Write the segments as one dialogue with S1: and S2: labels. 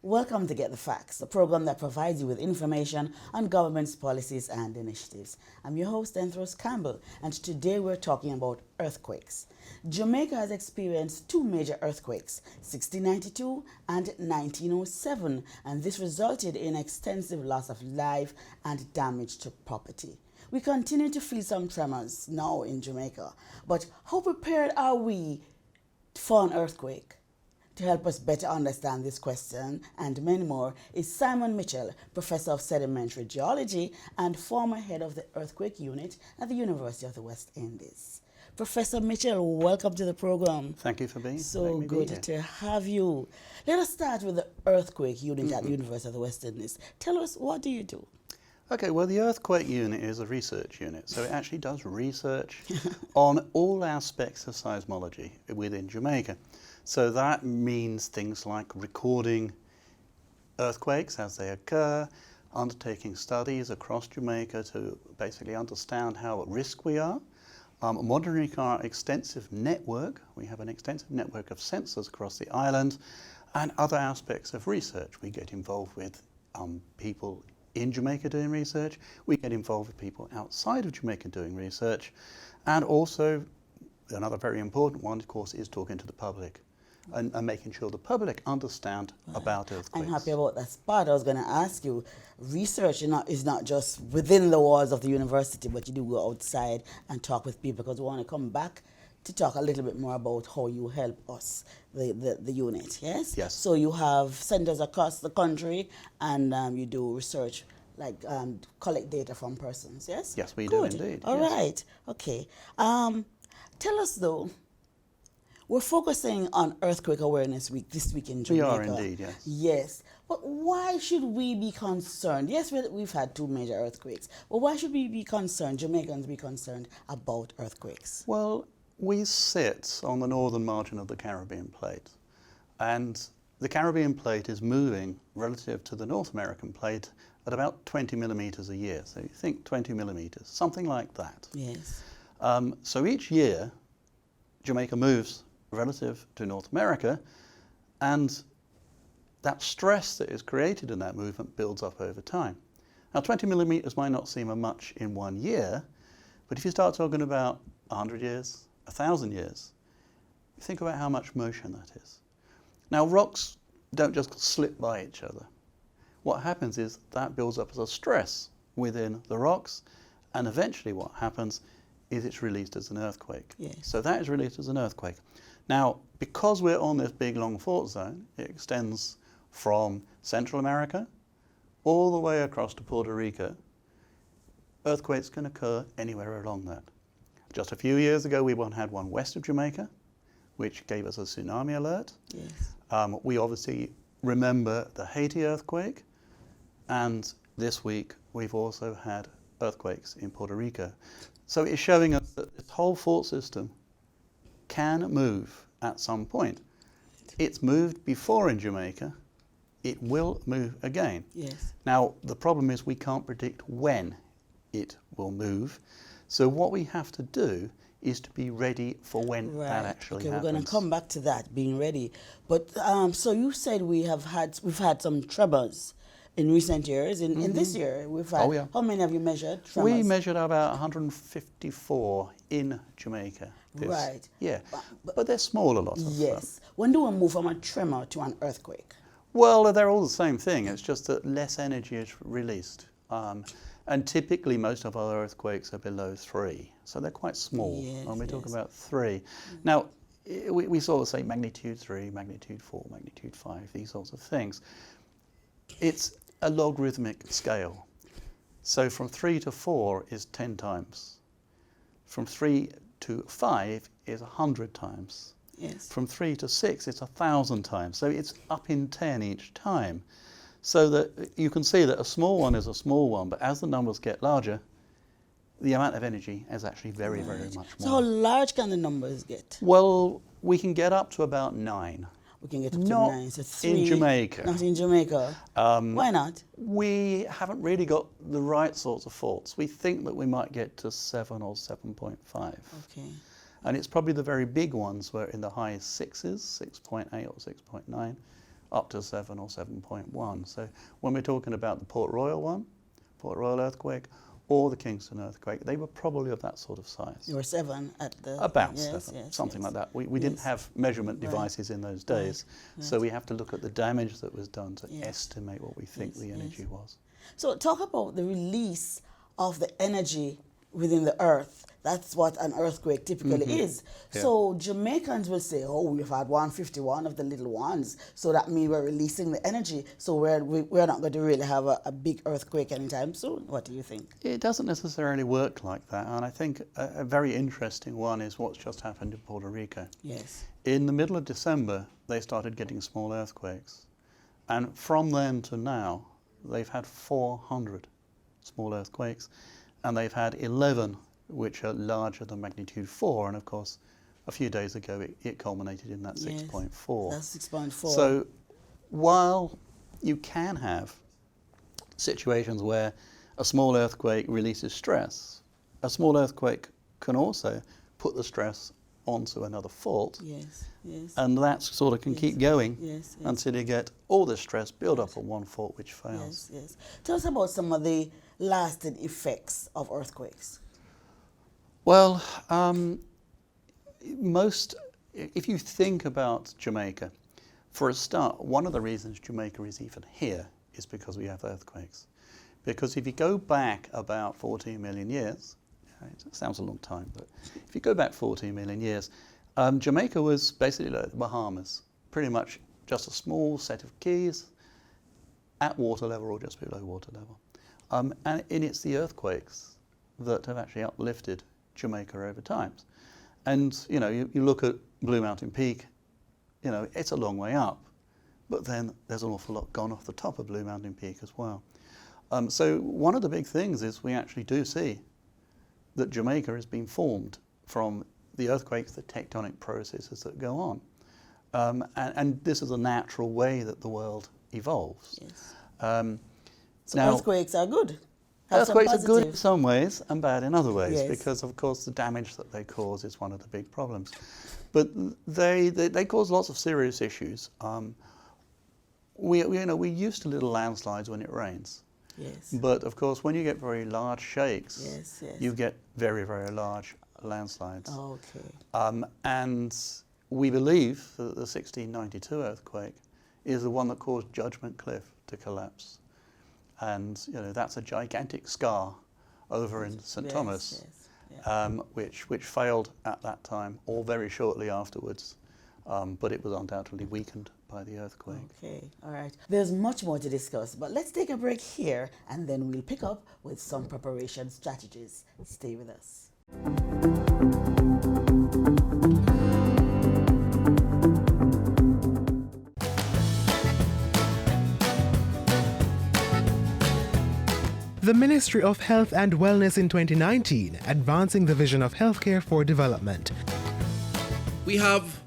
S1: Welcome to Get the Facts, the program that provides you with information on government's policies and initiatives. I'm your host, Enthros Campbell, and today we're talking about earthquakes. Jamaica has experienced two major earthquakes, 1692 and 1907, and this resulted in extensive loss of life and damage to property. We continue to feel some tremors now in Jamaica, but how prepared are we for an earthquake? To help us better understand this question and many more is Simon Mitchell, Professor of Sedimentary Geology and former head of the Earthquake Unit at the University of the West Indies. Professor Mitchell, welcome to the program.
S2: Thank you for being here.
S1: So good to have you. Let us start with the Earthquake Unit at the University of the West Indies. Tell us, what do you do?
S2: Okay, well, the Earthquake Unit is a research unit, so it actually does research on all aspects of seismology within Jamaica. So that means things like recording earthquakes as they occur, undertaking studies across Jamaica to basically understand how at risk we are, monitoring our extensive network. We have an extensive network of sensors across the island, and other aspects of research. We get involved with people in Jamaica doing research, we get involved with people outside of Jamaica doing research, and also another very important one, of course, is talking to the public. And making sure the public understand about earthquakes.
S1: I'm happy about that spot. I was going to ask you, research is not just within the walls of the university, but you do go outside and talk with people, because we want to come back to talk a little bit more about how you help us, the unit, yes?
S2: Yes.
S1: So you have centers across the country and you do research, like collect data from persons, yes?
S2: Yes, we
S1: Good.
S2: do indeed.
S1: All
S2: yes.
S1: right, okay. Tell us though, we're focusing on Earthquake Awareness Week this week in Jamaica.
S2: We are indeed, yes.
S1: Yes. But why should we be concerned? Yes, we've had two major earthquakes, but why should we be concerned, Jamaicans be concerned about earthquakes?
S2: Well, we sit on the northern margin of the Caribbean plate, and the Caribbean plate is moving relative to the North American plate at about 20 millimeters a year. So you think 20 millimeters, something like that.
S1: Yes.
S2: So each year, Jamaica moves relative to North America, and that stress that is created in that movement builds up over time. Now 20 millimeters might not seem much in 1 year, but if you start talking about 100 years, 1,000 years, you think about how much motion that is. Now rocks don't just slip by each other. What happens is that builds up as a stress within the rocks, and eventually what happens is it's released as an earthquake.
S1: Yes.
S2: So that is released as an earthquake. Now, because we're on this big long fault zone, it extends from Central America all the way across to Puerto Rico. Earthquakes can occur anywhere along that. Just a few years ago, we had one west of Jamaica, which gave us a tsunami alert.
S1: Yes.
S2: We obviously remember the Haiti earthquake, and this week we've also had earthquakes in Puerto Rico. So it's showing us that this whole fault system can move at some point. It's moved before in Jamaica. It will move again.
S1: Yes.
S2: Now, the problem is we can't predict when it will move. So what we have to do is to be ready for when that actually happens.
S1: We're going to come back to that, being ready. But so you said we've had some tremors in recent years. In this year, we've had, how many have you measured? Tremors?
S2: We measured about 154 in Jamaica.
S1: Right.
S2: Yeah, but they're small, a lot of them.
S1: Yes. When do we move from a tremor to an earthquake?
S2: Well, they're all the same thing. It's just that less energy is released. And typically most of our earthquakes are below 3. So they're quite small when we talk about 3. Now, we sort of say magnitude 3, magnitude 4, magnitude 5, these sorts of things. It's a logarithmic scale. So from 3 to 4 is 10 times. From 3 to 5 is 100 times.
S1: Yes.
S2: From 3 to 6 it's 1,000 times. So it's up in 10 each time. So that you can see that a small one is a small one, but as the numbers get larger, the amount of energy is actually very, very much more.
S1: So how large can the numbers get?
S2: Well, we can get up to about 9.
S1: We can get up to 9. So 3.
S2: In Jamaica.
S1: Not in Jamaica. Why not?
S2: We haven't really got the right sorts of faults. We think that we might get to 7 or 7.5.
S1: Okay.
S2: And it's probably the very big ones were in the high sixes, 6.8 or 6.9, up to 7 or 7.1. So when we're talking about the Port Royal earthquake, or the Kingston earthquake, they were probably of that sort of size.
S1: You were 7 at the...
S2: About
S1: yes,
S2: 7,
S1: yes,
S2: something
S1: yes.
S2: like that. We didn't have measurement devices in those days, so we have to look at the damage that was done to estimate what we think the energy was.
S1: So talk about the release of the energy within the earth. That's what an earthquake typically is.
S2: Yeah.
S1: So Jamaicans will say, oh, we've had 151 of the little ones, so that means we're releasing the energy, so we're not going to really have a big earthquake anytime soon. What do you think?
S2: It doesn't necessarily work like that, and I think a very interesting one is what's just happened in Puerto Rico.
S1: Yes.
S2: In the middle of December, they started getting small earthquakes, and from then to now, they've had 400 small earthquakes, and they've had 11 which are larger than magnitude 4, and of course a few days ago it culminated in that 6.4.
S1: That's 6.4.
S2: So while you can have situations where a small earthquake releases stress, a small earthquake can also put the stress onto another fault.
S1: Yes, yes.
S2: And that sort of can keep going
S1: yes.
S2: until you get all the stress build up on one fault which fails.
S1: Yes, yes. Tell us about some of the lasting effects of earthquakes.
S2: Well, if you think about Jamaica, for a start, one of the reasons Jamaica is even here is because we have earthquakes. Because if you go back about 14 million years, it sounds a long time, but if you go back 14 million years, Jamaica was basically like the Bahamas, pretty much just a small set of keys at water level or just below water level. And it's the earthquakes that have actually uplifted Jamaica over time. And you look at Blue Mountain Peak, it's a long way up, but then there's an awful lot gone off the top of Blue Mountain Peak as well. So one of the big things is we actually do see that Jamaica has been formed from the earthquakes, the tectonic processes that go on. And this is a natural way that the world evolves.
S1: Yes. So
S2: now,
S1: earthquakes are good.
S2: Earthquakes are good in some ways and bad in other ways, because of course the damage that they cause is one of the big problems. But they cause lots of serious issues. We're used to little landslides when it rains.
S1: Yes.
S2: But of course when you get very large shakes, you get very, very large landslides.
S1: Okay.
S2: And we believe that the 1692 earthquake is the one that caused Judgment Cliff to collapse. And that's a gigantic scar over in St. Thomas, which failed at that time or very shortly afterwards, but it was undoubtedly weakened by the earthquake.
S1: Okay, all right. There's much more to discuss, but let's take a break here and then we'll pick up with some preparation strategies. Stay with us.
S3: The Ministry of Health and Wellness in 2019, advancing the vision of healthcare for development.
S4: We have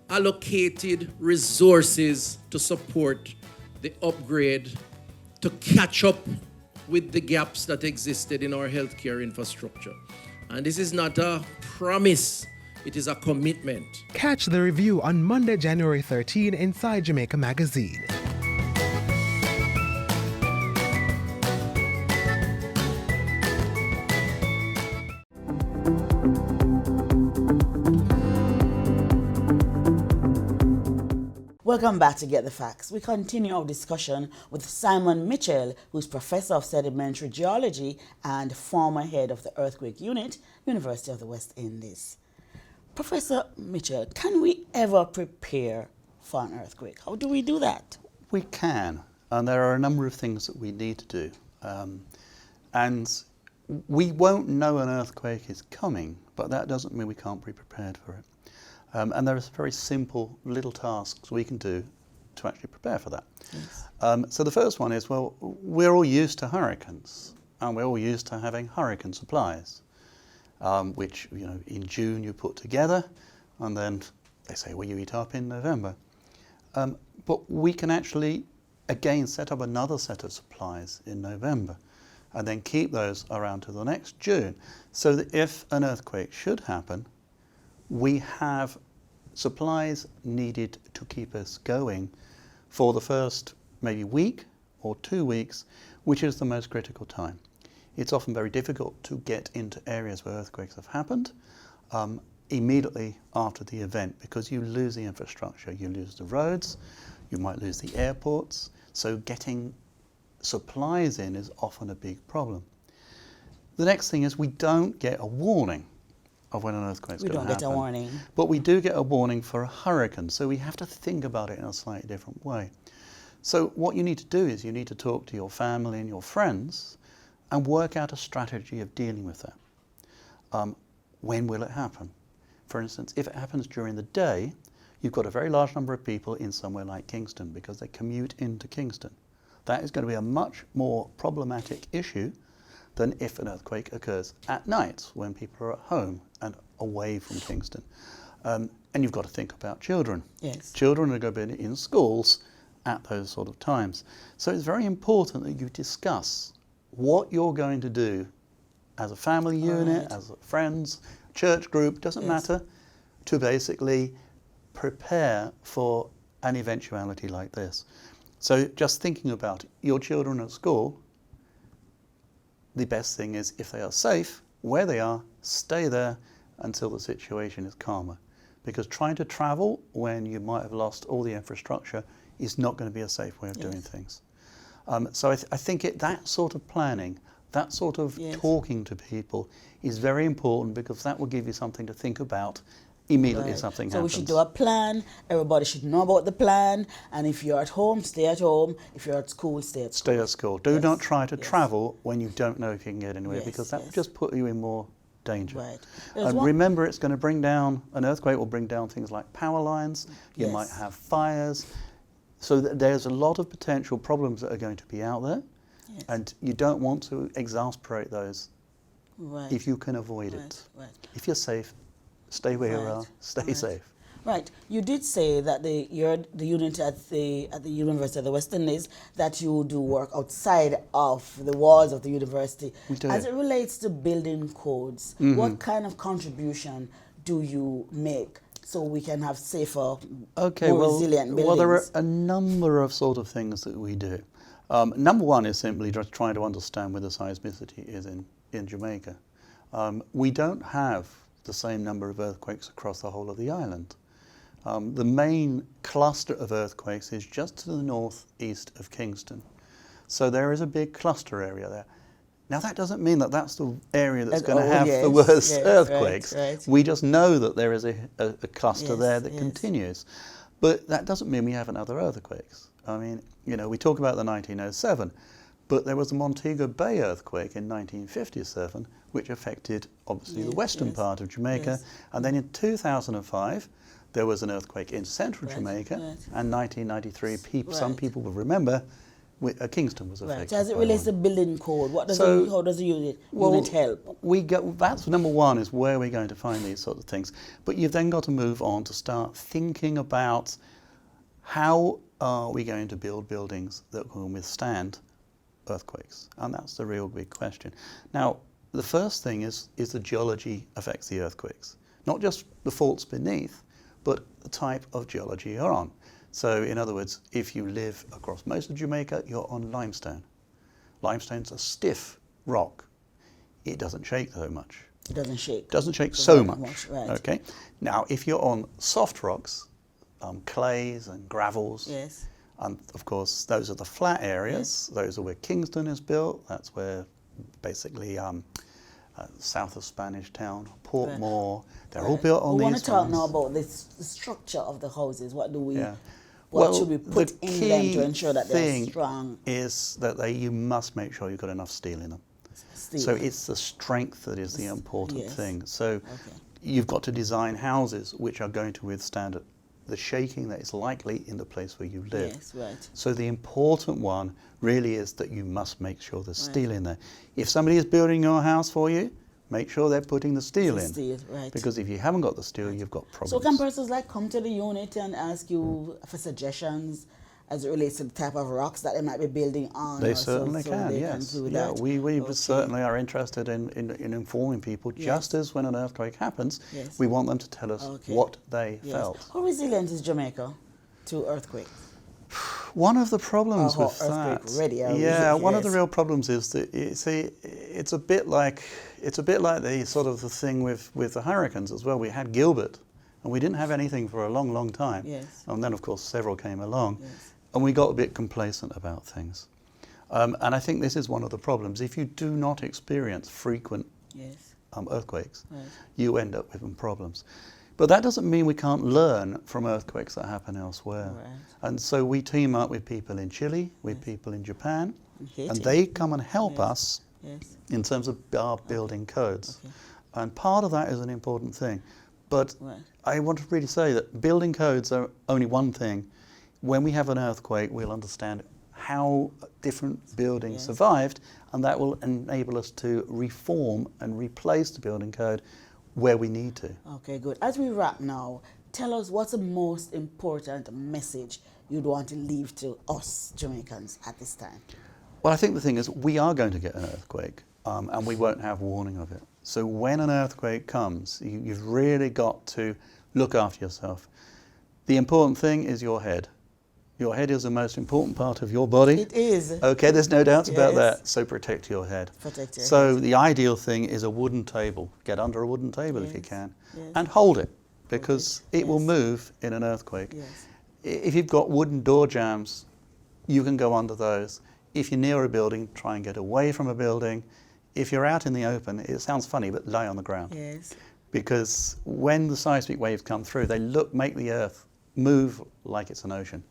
S4: allocated resources to support the upgrade, to catch up with the gaps that existed in our healthcare infrastructure. And this is not a promise, it is a commitment.
S3: Catch the review on Monday, January 13 inside Jamaica Magazine.
S1: Welcome back to Get the Facts. We continue our discussion with Simon Mitchell, who's Professor of Sedimentary Geology and former head of the Earthquake Unit, University of the West Indies. Professor Mitchell, can we ever prepare for an earthquake? How do we do that?
S2: We can, and there are a number of things that we need to do. And we won't know an earthquake is coming, but that doesn't mean we can't be prepared for it. And there are very simple little tasks we can do to actually prepare for that. Yes. So the first one is, well, we're all used to hurricanes, and we're all used to having hurricane supplies, which in June you put together, and then they say, well, you eat up in November. But we can actually, again, set up another set of supplies in November, and then keep those around to the next June, so that if an earthquake should happen, we have supplies needed to keep us going for the first maybe week or 2 weeks, which is the most critical time. It's often very difficult to get into areas where earthquakes have happened immediately after the event, because you lose the infrastructure, you lose the roads, you might lose the airports, so getting supplies in is often a big problem. The next thing is we don't get a warning of when an earthquake's going to happen.
S1: We don't get a warning.
S2: But we do get a warning for a hurricane, so we have to think about it in a slightly different way. So what you need to do is you need to talk to your family and your friends and work out a strategy of dealing with that. When will it happen? For instance, if it happens during the day, you've got a very large number of people in somewhere like Kingston because they commute into Kingston. That is going to be a much more problematic issue than if an earthquake occurs at night when people are at home and away from Kingston. And you've got to think about children.
S1: Yes.
S2: Children are going to be in schools at those sort of times. So it's very important that you discuss what you're going to do as a family unit, as friends, church group, doesn't matter, to basically prepare for an eventuality like this. So just thinking about your children at school, the best thing is if they are safe, where they are, stay there until the situation is calmer. Because trying to travel when you might have lost all the infrastructure is not going to be a safe way of doing things. So I think that sort of planning, that sort of talking to people is very important, because that will give you something to think about immediately if something happens.
S1: So we should do a plan, everybody should know about the plan, and if you're at home, stay at home. If you're at school, stay at school.
S2: Stay at school. Do not try to travel when you don't know if you can get anywhere, because that will just put you in more danger.
S1: Right.
S2: And remember, it's going to bring down, an earthquake will bring down things like power lines, you might have fires, so there's a lot of potential problems that are going to be out there, and you don't want to exasperate those if you can avoid it. If you're safe, stay where you are, stay safe.
S1: Right. You did say that the unit at the University of the West Indies, that you do work outside of the walls of the university.
S2: We do.
S1: As it relates to building codes, what kind of contribution do you make so we can have safer, more resilient buildings?
S2: Well, there are a number of sort of things that we do. Number one is simply just trying to understand where the seismicity is in Jamaica. We don't have the same number of earthquakes across the whole of the island. The main cluster of earthquakes is just to the northeast of Kingston. So there is a big cluster area there. Now that doesn't mean that that's the area that's going to have the worst earthquakes. Right. We just know that there is a cluster there that continues. But that doesn't mean we haven't other earthquakes. I mean, you know, we talk about the 1907, but there was the Montego Bay Earthquake in 1957, which affected, obviously, the western part of Jamaica. And then in 2005, there was an earthquake in central Jamaica, and 1993, some people will remember, Kingston was affected.
S1: So as it relates to building code, how does the unit help?
S2: That's number one, is where we're going to find these sort of things. But you've then got to move on to start thinking about how are we going to build buildings that can withstand earthquakes? And that's the real big question. Now, the first thing is the geology affects the earthquakes. Not just the faults beneath, but the type of geology you're on. So in other words, if you live across most of Jamaica, you're on limestone. Limestone's a stiff rock. It doesn't shake so much.
S1: It doesn't shake.
S2: Doesn't shake so much.
S1: Right.
S2: Okay. Now, if you're on soft rocks, clays and gravels, and of course those are the flat areas. Those are where Kingston is built. That's where basically south of Spanish Town, Portmore, they're all built on these.
S1: We want to talk now about the structure of the houses. What do we? What should we put in them to ensure that they're strong?
S2: Is that you must make sure you've got enough steel in them. So it's the strength that is the important thing. So you've got to design houses which are going to withstand the shaking that is likely in the place where you live. So the important one really is that you must make sure there's steel in there. If somebody is building your house for you, make sure they're putting the steel in. Because if you haven't got the steel, you've got problems.
S1: So can persons come to the unit and ask you for suggestions as it relates to the type of rocks that they might be building on?
S2: They
S1: or
S2: certainly
S1: so
S2: can,
S1: they
S2: yes.
S1: Can do
S2: Yeah,
S1: that?
S2: we
S1: Okay.
S2: certainly are interested in informing people, just as when an earthquake happens,
S1: Yes.
S2: we want them to tell us
S1: Okay.
S2: what they
S1: Yes.
S2: felt.
S1: How resilient is Jamaica to earthquakes?
S2: One of the problems with
S1: earthquake
S2: that,
S1: ready,
S2: one of the
S1: yes.
S2: real problems is that it's a bit like the sort of the thing with the hurricanes as well. We had Gilbert, and we didn't have anything for a long, long time.
S1: Yes.
S2: And then, of course, several came along,
S1: Yes.
S2: and we got a bit complacent about things. And I think this is one of the problems. If you do not experience frequent
S1: Yes.
S2: Earthquakes,
S1: Right.
S2: you end up with problems. But that doesn't mean we can't learn from earthquakes that happen elsewhere.
S1: Right.
S2: And so we team up with people in Chile, with people in Japan,
S1: Haiti.
S2: and they come and help
S1: Yes.
S2: us
S1: Yes.
S2: in terms of our building codes.
S1: Okay.
S2: And part of that is an important thing. But
S1: Right.
S2: I want to really say that building codes are only one thing. When we have an earthquake, we'll understand how different buildings
S1: Yes.
S2: survived, and that will enable us to reform and replace the building code where we need to.
S1: Okay, good. As we wrap now, tell us what's the most important message you'd want to leave to us Jamaicans at this time?
S2: Well, I think the thing is we are going to get an earthquake, and we won't have warning of it. So when an earthquake comes, you've really got to look after yourself. The important thing is your head. Your head is the most important part of your body.
S1: It is.
S2: Okay, there's no doubt about
S1: Yes.
S2: that. So protect your head.
S1: Protect your
S2: So
S1: head.
S2: the ideal thing is a wooden table. Get under a wooden table if you
S1: Yes.
S2: can.
S1: Yes.
S2: And hold it, because it will
S1: Yes.
S2: move in an earthquake.
S1: Yes.
S2: If you've got wooden door jambs, you can go under those. If you're near a building, try and get away from a building. If you're out in the open, it sounds funny, but lie on the ground.
S1: Yes.
S2: Because when the seismic waves come through, they make the earth move like it's an ocean.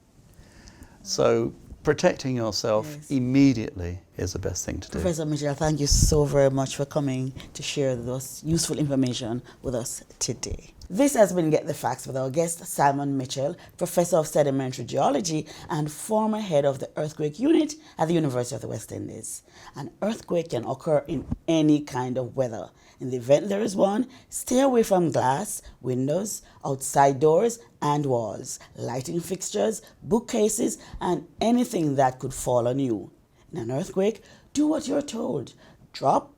S2: So protecting yourself
S1: Yes.
S2: immediately is the best thing to do.
S1: Professor Mitchell, thank you so very much for coming to share this useful information with us today. This has been Get the Facts with our guest, Simon Mitchell, Professor of Sedimentary Geology and former head of the Earthquake Unit at the University of the West Indies. An earthquake can occur in any kind of weather. In the event there is one, stay away from glass, windows, outside doors and walls, lighting fixtures, bookcases, and anything that could fall on you. In an earthquake, do what you're told. Drop,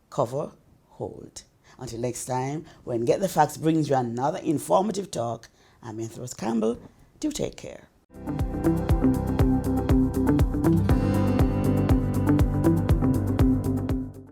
S1: cover, hold. Until next time, when Get the Facts brings you another informative talk, I'm Anthros Campbell. Do take care.